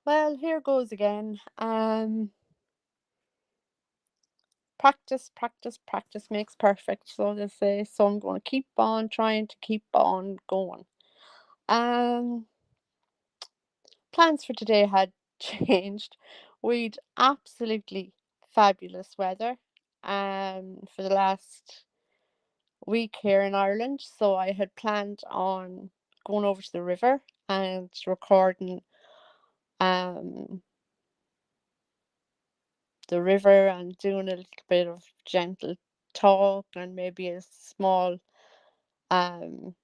Well, here goes again. Practice, practice, practice makes perfect, so they say. So I'm going to keep on trying to keep on going. Um, Plans for today had changed. We'd absolutely fabulous weather for the last week here in Ireland. So I had planned on going over to the river and recording um the river and doing a little bit of gentle talk and maybe a small um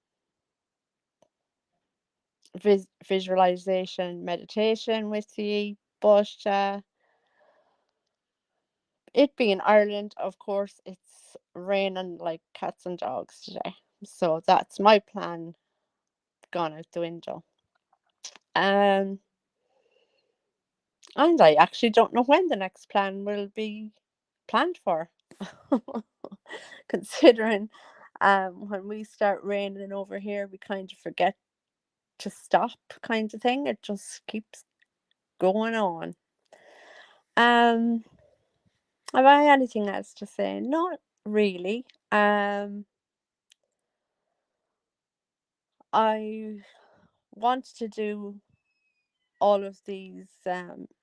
visualization meditation with you. But it being Ireland, of course, it's raining like cats and dogs today. So that's my plan gone out the window. Um, and I actually don't know when the next plan will be planned for. Considering when we start raining over here, we kind of forget to stop, kind of thing. It just keeps going on. Um, have I anything else to say? Not really. I want to do all of these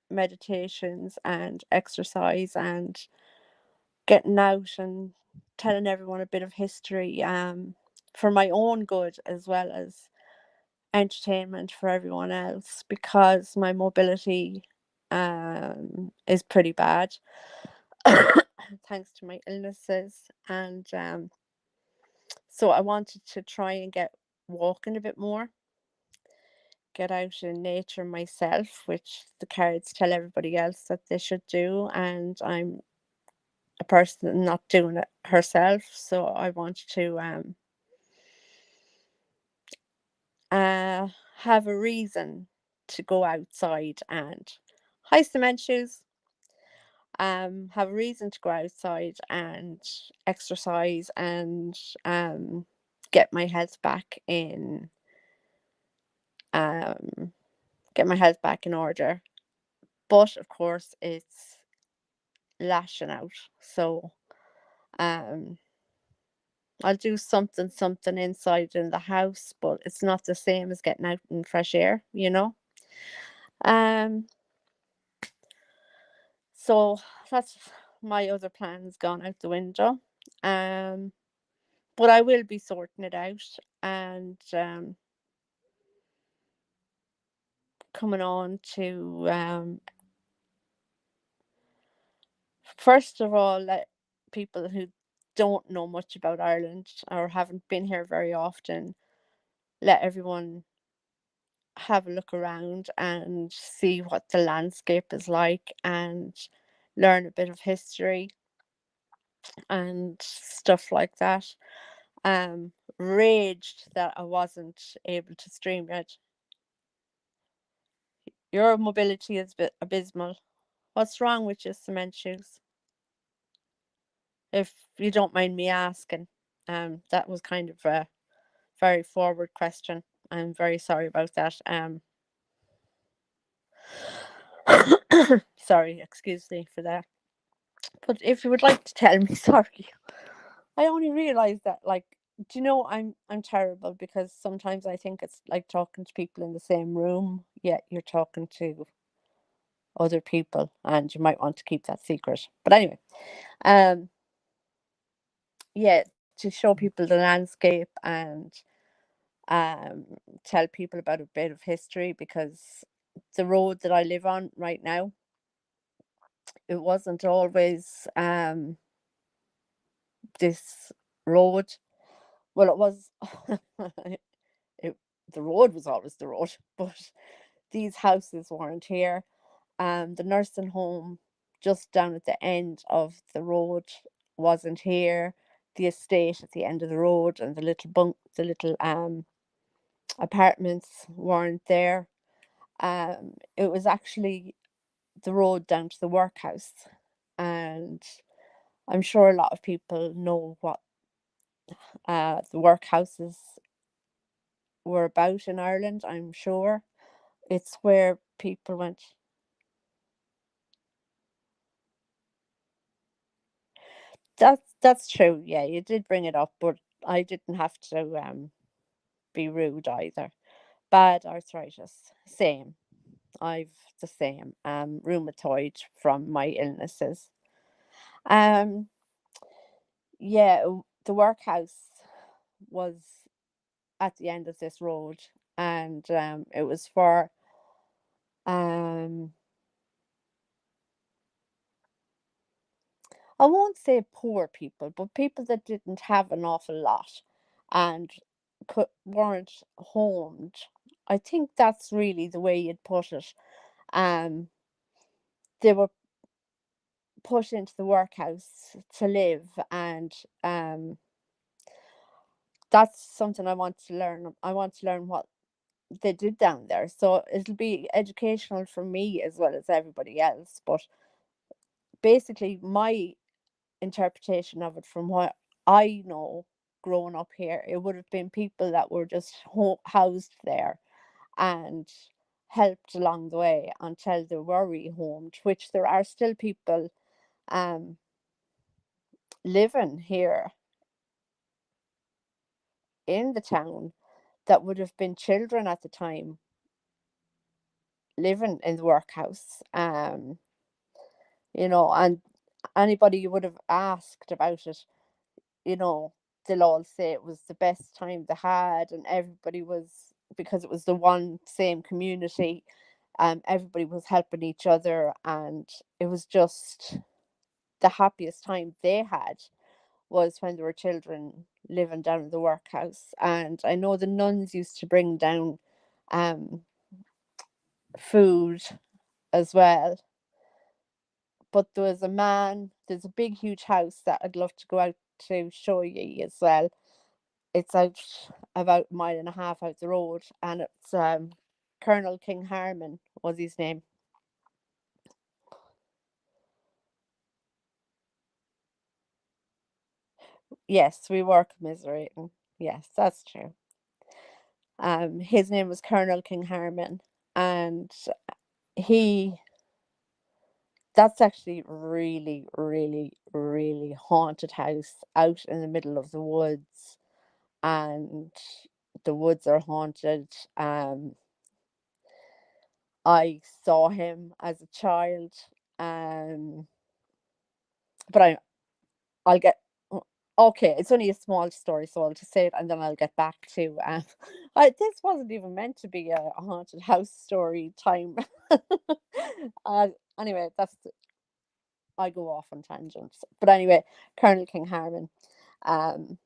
meditations and exercise and getting out and telling everyone a bit of history for my own good as well as entertainment for everyone else because my mobility is pretty bad thanks to my illnesses and so I wanted to try and get walking a bit more, get out in nature myself, which the cards tell everybody else that they should do, and I'm a person not doing it herself, so I wanted to uh have a reason to go outside and high cement shoes, have a reason to go outside and exercise and get my health back in um get my health back in order. But of course it's lashing out. So um I'll do something inside in the house, but it's not the same as getting out in fresh air. Um so that's my other plans gone out the window. Um but I will be sorting it out and coming on to first of all let people who don't know much about Ireland or haven't been here very often, let everyone have a look around and see what the landscape is like and learn a bit of history and stuff like that. Raged that I wasn't able to stream yet. Your mobility is a bit abysmal. What's wrong with your cement shoes? If you don't mind me asking. That was kind of a very forward question. I'm very sorry about that. Sorry, excuse me for that. But if you would like to tell me, sorry. I only realized that, like, do you know, I'm terrible because sometimes I think it's like talking to people in the same room, yet you're talking to other people, and you might want to keep that secret. But anyway, um, yeah, to show people the landscape and um tell people about a bit of history because the road that I live on right now, it wasn't always this road. Well, it was. it, the road was always the road, but these houses weren't here. The nursing home just down at the end of the road wasn't here. The estate at the end of the road and the little apartments weren't there. It was actually the road down to the workhouse, and I'm sure a lot of people know what the workhouses were about in Ireland. I'm sure it's where people went. That's true. Yeah, you did bring it up, but I didn't have to be rude either. Bad arthritis, same. I've the same rheumatoid from my illnesses. Um, yeah, the workhouse was at the end of this road, and it was for um I won't say poor people, but people that didn't have an awful lot and weren't homed. I think that's really the way you'd put it. Um, they were put into the workhouse to live, and that's something I want to learn. I want to learn what they did down there, so it'll be educational for me as well as everybody else. But basically, my interpretation of it from what I know growing up here, it would have been people that were just housed there and helped along the way until they were rehomed, which there are still people um, living here in the town that would have been children at the time living in the workhouse. And anybody you would have asked about it, you know, they'll all say it was the best time they had, and everybody was, because it was the one same community, everybody was helping each other, and it was just the happiest time they had was when there were children living down in the workhouse. And I know the nuns used to bring down um, food as well. But there's a big, huge house that I'd love to go out to show you as well. It's out about a mile and a half out the road, and it's Colonel King Harmon was his name. Yes, we were commiserating. Yes, that's true. His name was Colonel King Harmon, and he that's actually really, really, really haunted house out in the middle of the woods, and the woods are haunted. I saw him as a child, um, but I'll get okay. It's only a small story, so I'll just say it and then I'll get back to. This wasn't even meant to be a haunted house story time. uh, anyway, I go off on tangents. But anyway, Colonel King Harmon, um,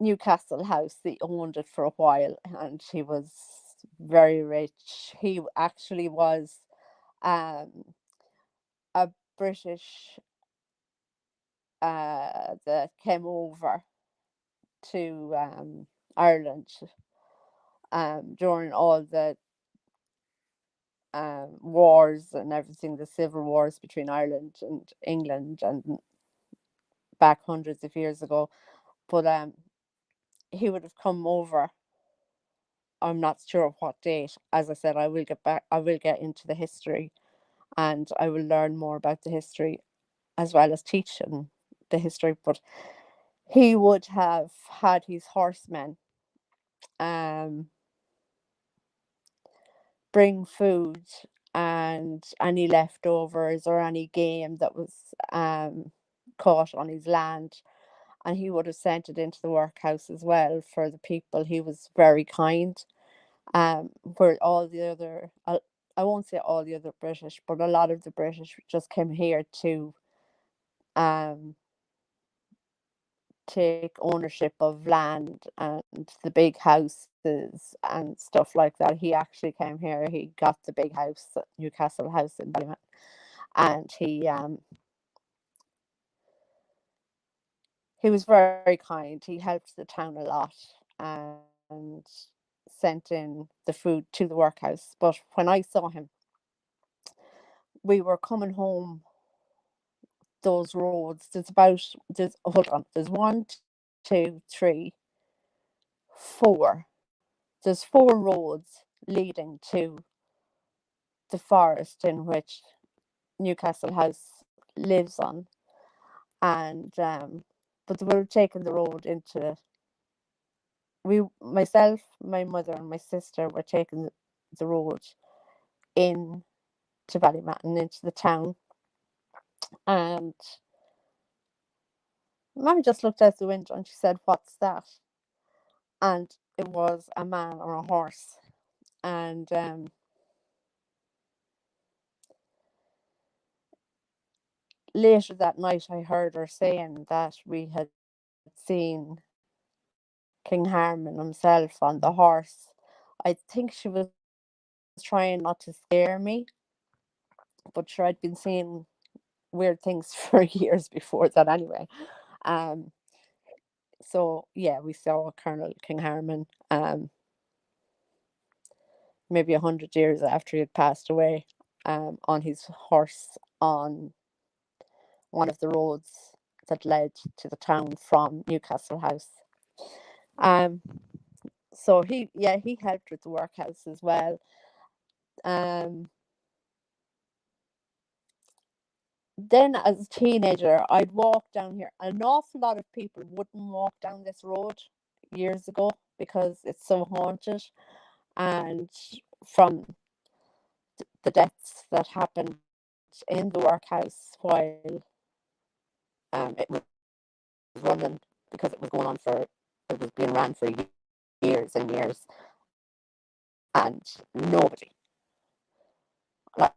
Newcastle House. They owned it for a while, and he was very rich. He actually was um a British that came over to Ireland during all the wars and everything, the civil wars between Ireland and England, and back hundreds of years ago. But he would have come over. I'm not sure of what date. As I said, I will get back. I will get into the history, and I will learn more about the history as well as teaching the history. But he would have had his horsemen um bring food and any leftovers or any game that was caught on his land, and he would have sent it into the workhouse as well for the people. He was very kind. Where all the other I won't say all the other British, but a lot of the British just came here to um take ownership of land and the big houses and stuff like that. He actually came here. He got the big house, Newcastle House in Ballymun, and he was very kind. He helped the town a lot and sent in the food to the workhouse. But when I saw him, we were coming home those roads. There's hold on. There's one, two, three, four. There's four roads leading to the forest in which Newcastle House lives on, and but we were taking the road into myself, my mother, and my sister were taking the road in to Ballymatton into the town, and Mummy just looked out the window and she said, "What's that?" And it was a man on a horse, and later that night I heard her saying that we had seen King Harman himself on the horse. I think she was trying not to scare me, but sure, I'd been seeing weird things for years before that anyway. Um, so yeah, we saw Colonel King Harman maybe 100 years after he had passed away, on his horse on one of the roads that led to the town from Newcastle House. Um, so he helped with the workhouse as well. Um, then as a teenager, I'd walk down here. An awful lot of people wouldn't walk down this road years ago because it's so haunted, and from the deaths that happened in the workhouse while it was running, because it was being ran for years and years, and nobody, like,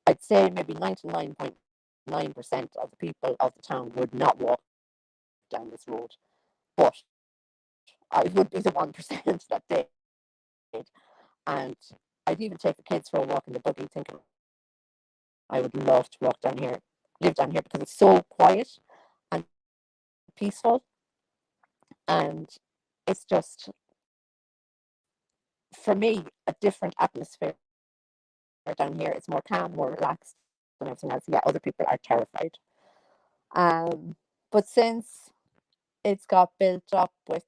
I'd say maybe 99.9% of the people of the town would not walk down this road, but I would be the 1% that did, and I'd even take the kids for a walk in the buggy, thinking I would love to walk down here, live down here, because it's so quiet and peaceful, and it's just, for me, a different atmosphere down here. It's more calm, more relaxed than everything else. Yeah, other people are terrified. But since it's got built up with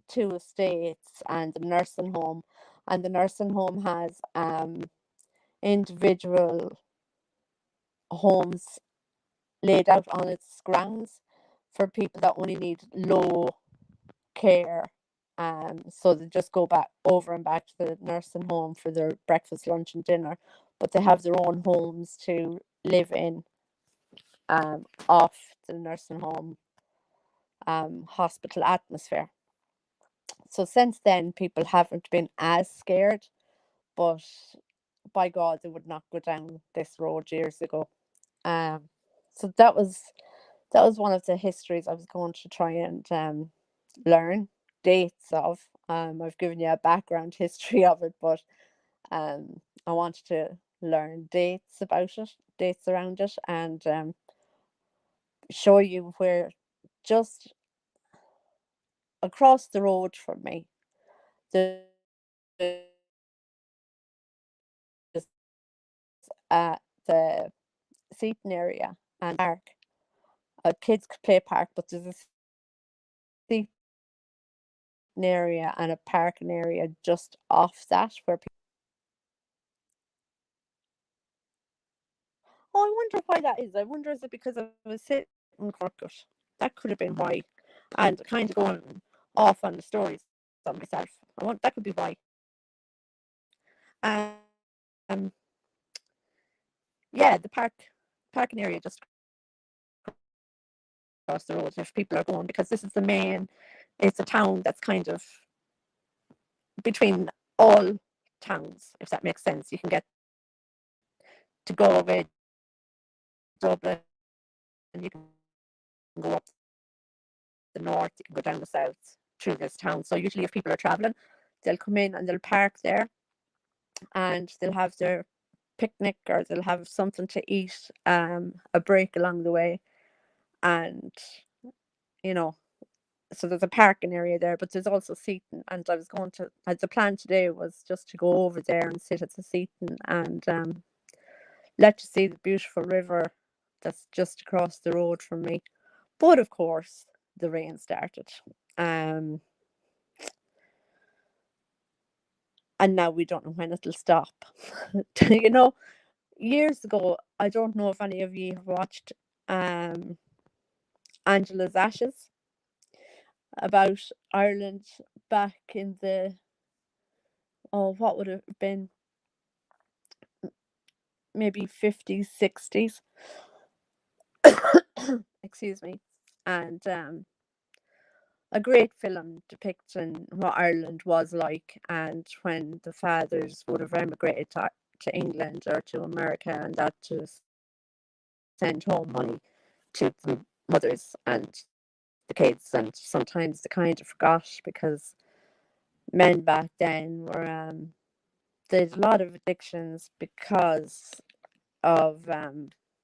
two estates and the nursing home, and the nursing home has individual homes laid out on its grounds for people that only need low care. So they just go back over and back to the nursing home for their breakfast, lunch, and dinner, but they have their own homes to live in, off the nursing home hospital atmosphere. So since then, people haven't been as scared, but by God, they would not go down this road years ago. Um, so that was one of the histories I was going to try and learn dates of. I've given you a background history of it, but I wanted to learn dates around it, and show you where, just across the road from me, there's uh, the seating area and park, a kids play park, but there's a seating area and a parking area just off that where people. Oh, I wonder why that is. I wonder, is it because I was sitting crooked? That could have been why. And kind of going off on the stories on myself. That could be why. Um, yeah, the parking area just across the road if people are going, because this is the main. It's a town that's kind of between all towns, if that makes sense. You can get to Galway, Dublin, and you can go up the north, you can go down the south through this town. So usually if people are traveling, they'll come in and they'll park there, and they'll have their picnic, or they'll have something to eat, a break along the way. And you know, so there's a parking area there, but there's also seating. And the plan today was just to go over there and sit at the seating, and let you see the beautiful river that's just across the road from me. But of course, the rain started. Um, and now we don't know when it'll stop. You know, years ago, I don't know if any of you have watched um, Angela's Ashes, about Ireland back in the, oh, what would it have been? Maybe 50s, 60s. Excuse me. And a great film depicting what Ireland was like, and when the fathers would have emigrated to England or to America, and that to send home money to the mothers and the kids, and sometimes they kind of forgot because men back then were there's a lot of addictions because of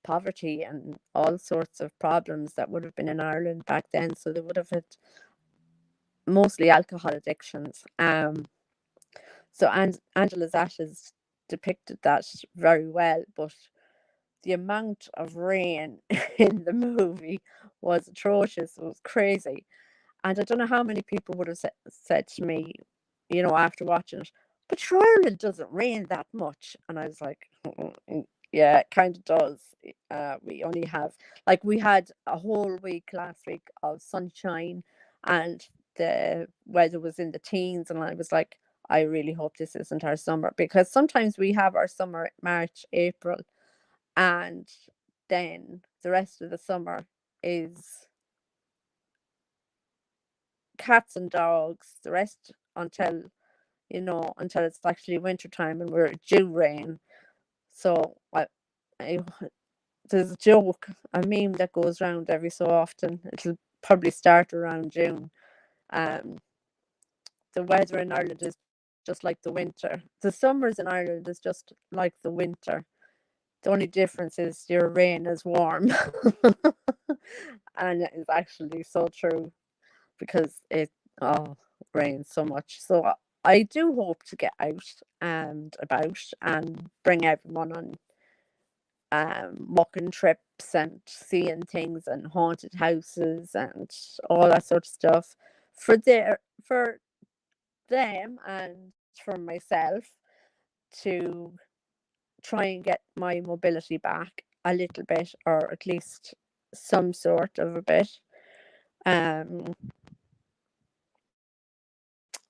poverty and all sorts of problems that would have been in Ireland back then. So they would have had mostly alcohol addictions. So Angela's Ashes depicted that very well, but the amount of rain in the movie was atrocious. It was crazy. And I don't know how many people would have said to me, you know, after watching it, but sure, Ireland doesn't rain that much. And I was like, yeah, it kind of does. We only have, like, we had a whole week last week of sunshine, and the weather was in the teens. And I was like, I really hope this isn't our summer, because sometimes we have our summer March, April, and then the rest of the summer is cats and dogs, the rest until, you know, until it's actually winter time and we're due rain. So I there's a joke, a meme that goes around every so often. It'll probably start around June. Um, the weather in Ireland is just like the winter. The summers in Ireland is just like the winter. The only difference is your rain is warm. And it is actually so true, because it, oh, rains so much. So I do hope to get out and about and bring everyone on walking trips and seeing things and haunted houses and all that sort of stuff for them and for myself, to try and get my mobility back a little bit, or at least some sort of a bit. Um,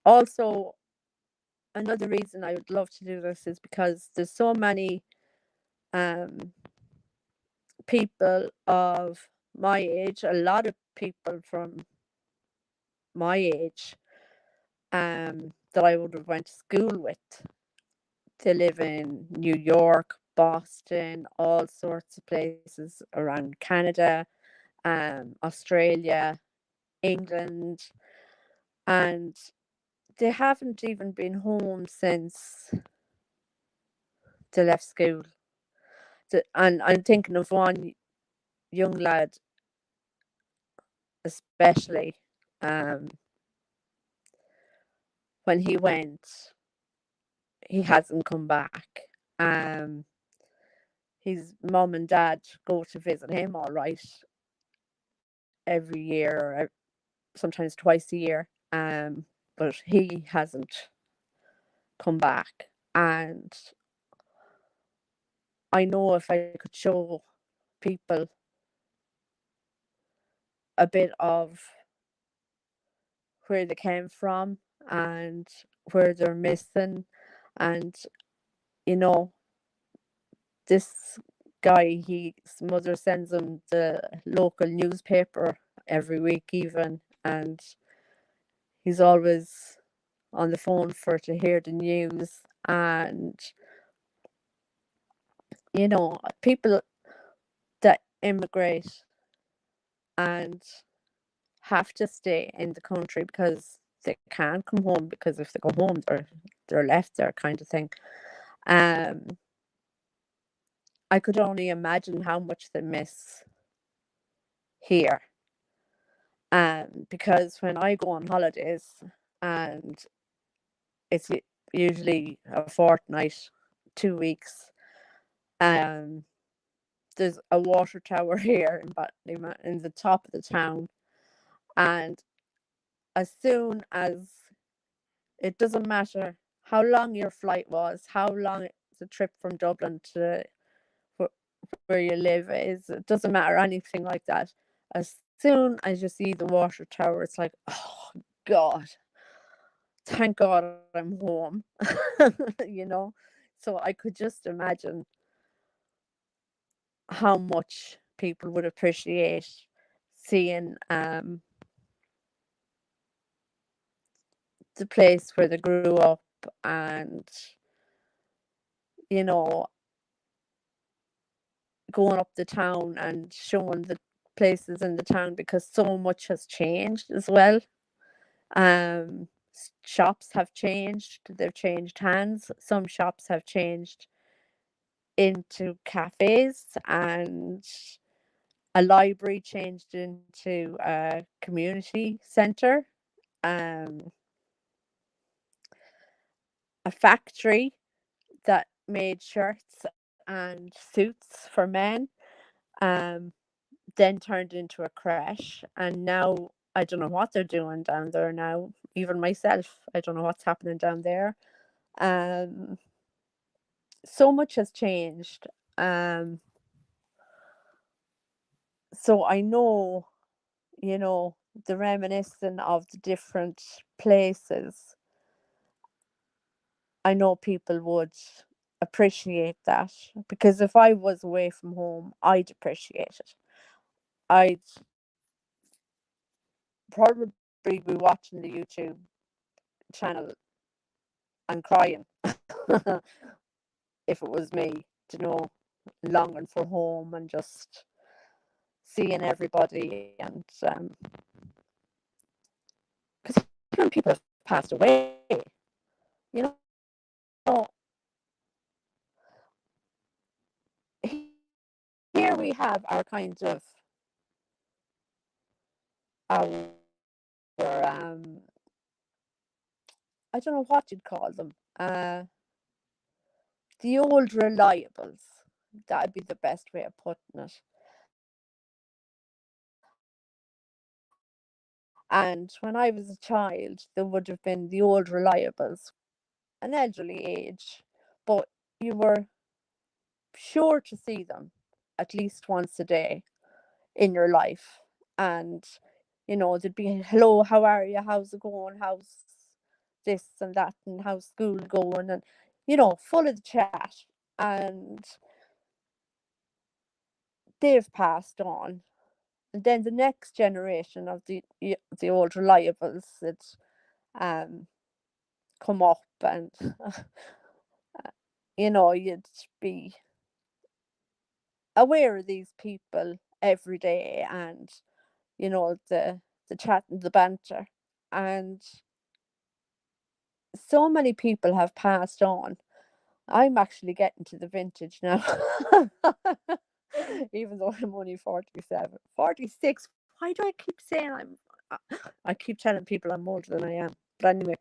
Also, another reason I would love to do this is because there's so many um, people of my age, a lot of people from my age, that I would have went to school with. They live in New York, Boston, all sorts of places around Canada, Australia, England, and they haven't even been home since they left school. And I'm thinking of one young lad, especially, um, when he went, he hasn't come back. Um, his mum and dad go to visit him, all right, every year, or sometimes twice a year. But he hasn't come back. And I know if I could show people a bit of where they came from and where they're missing, and, you know, this guy, his mother sends him the local newspaper every week even, and he's always on the phone for to hear the news. And, you know, people that immigrate and have to stay in the country because they can't come home, because if they go home they're left there, kind of thing. um I could only imagine how much they miss here. Because when I go on holidays, and it's usually a fortnight, 2 weeks, um, there's a water tower here in Ballyma, in the top of the town, and as soon as, it doesn't matter how long your flight was, how long the trip from Dublin to where you live is. It doesn't matter anything like that. As soon as you see the water tower, it's like, oh God, thank God I'm home. you know. So I could just imagine how much people would appreciate seeing the place where they grew up, and you know, going up the town and showing the places in the town, because so much has changed as well. Shops have changed, they've changed hands. Some shops have changed into cafes, and a library changed into a community centre. Um, a factory that made shirts and suits for men, um, then turned into a creche. And now I don't know what they're doing down there now. Even myself, I don't know what's happening down there. Um, so much has changed. Um, so I know, you know, the reminiscing of the different places, I know people would appreciate that, because if I was away from home, I'd appreciate it. I'd probably be watching the YouTube channel and crying if it was me, you know, longing for home and just seeing everybody. And because people have passed away, you know, here we have our kind of our I don't know what you'd call them. The old reliables. That'd be the best way of putting it. And when I was a child, there would have been the old reliables, an elderly age, but you were sure to see them at least once a day in your life. And, you know, there'd be, hello, how are you? How's it going? How's this and that? And how's school going? And, you know, full of the chat. And they've passed on. And then the next generation of the old reliables that um come up, and you know, you'd be aware of these people every day, and you know, the chat and the banter. And so many people have passed on. I'm actually getting to the vintage now. Even though I'm only 47, 46. Why do I keep saying I keep telling people I'm older than I am. But anyway,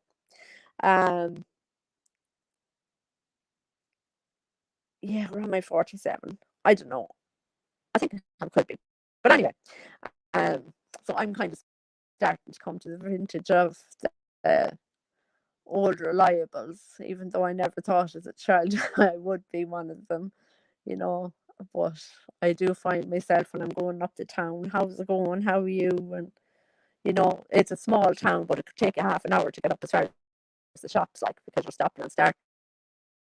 um yeah, around my 47. I don't know. I think I could be. But anyway, um so I'm kind of starting to come to the vintage of the old reliables, even though I never thought as a child I would be one of them, you know. But I do find myself when I'm going up to town, how's it going? How are you? And you know, it's a small town, but it could take you half an hour to get up as far as the shops, like, because you're stopping and starting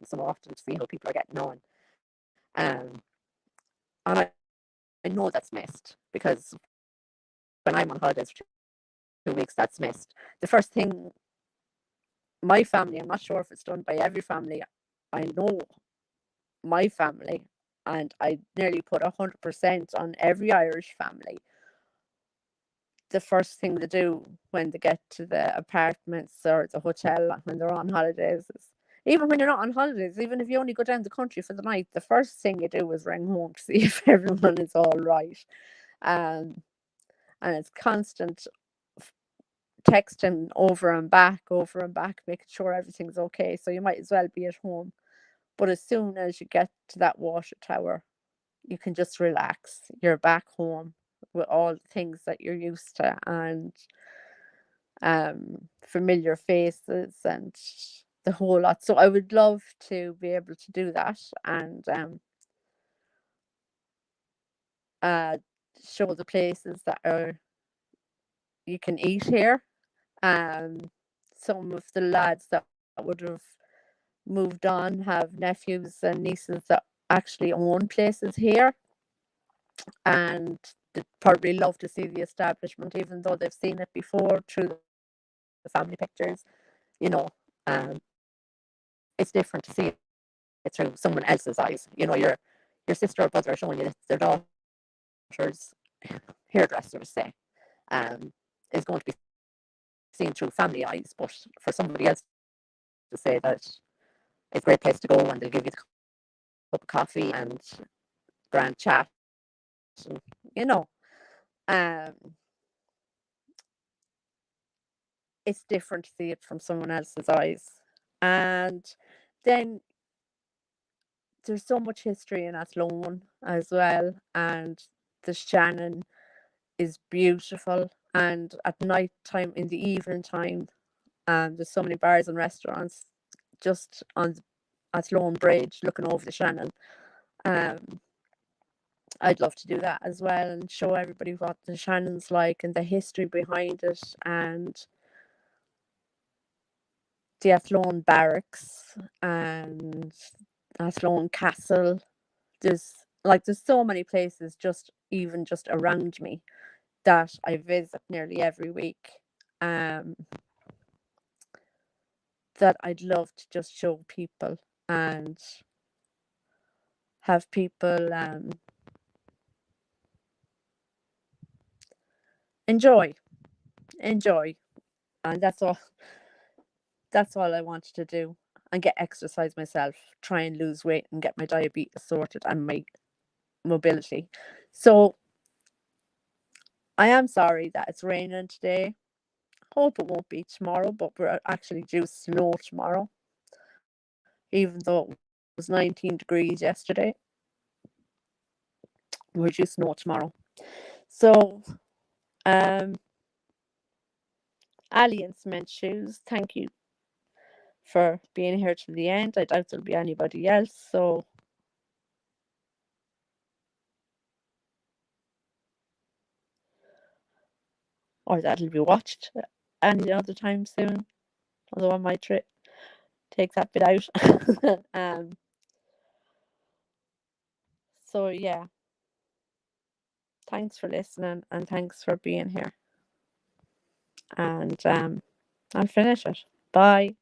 so often to see how people are getting on. Um, and I know that's missed, because when I'm on holidays for 2 weeks, that's missed. The first thing my family, I'm not sure if it's done by every family, I know my family, and I nearly put 100% on every Irish family. The first thing they do when they get to the apartments or the hotel when they're on holidays is, even when you're not on holidays, even if you only go down the country for the night, the first thing you do is ring home to see if everyone is all right. Um, and it's constant texting over and back, making sure everything's okay. So you might as well be at home. But as soon as you get to that water tower, you can just relax. You're back home with all the things that you're used to, and familiar faces, and the whole lot. So I would love to be able to do that and uh, show the places that are you can eat here. Um, some of the lads that would have moved on have nephews and nieces that actually own places here, and they'd probably love to see the establishment, even though they've seen it before through the family pictures. You know, um, it's different to see it through someone else's eyes. You know, your sister or brother are showing you their daughter's hairdresser, say, is going to be seen through family eyes, but for somebody else to say that it's a great place to go and they'll give you a cup of coffee and grand chat, and, you know, um, it's different to see it from someone else's eyes. And then there's so much history in Athlone as well, and the Shannon is beautiful. And at night time, in the evening time, there's so many bars and restaurants just on Athlone Bridge looking over the Shannon. Um, I'd love to do that as well and show everybody what the Shannon's like and the history behind it and the Athlone Barracks and Athlone Castle. There's so many places just even just around me that I visit nearly every week. Um, that I'd love to just show people and have people enjoy, enjoy, and that's all I wanted to do and get exercise myself, try and lose weight and get my diabetes sorted and my mobility. So I am sorry that it's raining today. Hope it won't be tomorrow, but we're actually due snow tomorrow, even though it was 19 degrees yesterday. We're due snow tomorrow. So, Ali and Cement Shoes, thank you for being here to the end. I doubt there'll be anybody else, so or that'll be watched any other time soon. Although I might take that bit out. So yeah, thanks for listening and thanks for being here. And I'll finish it. Bye.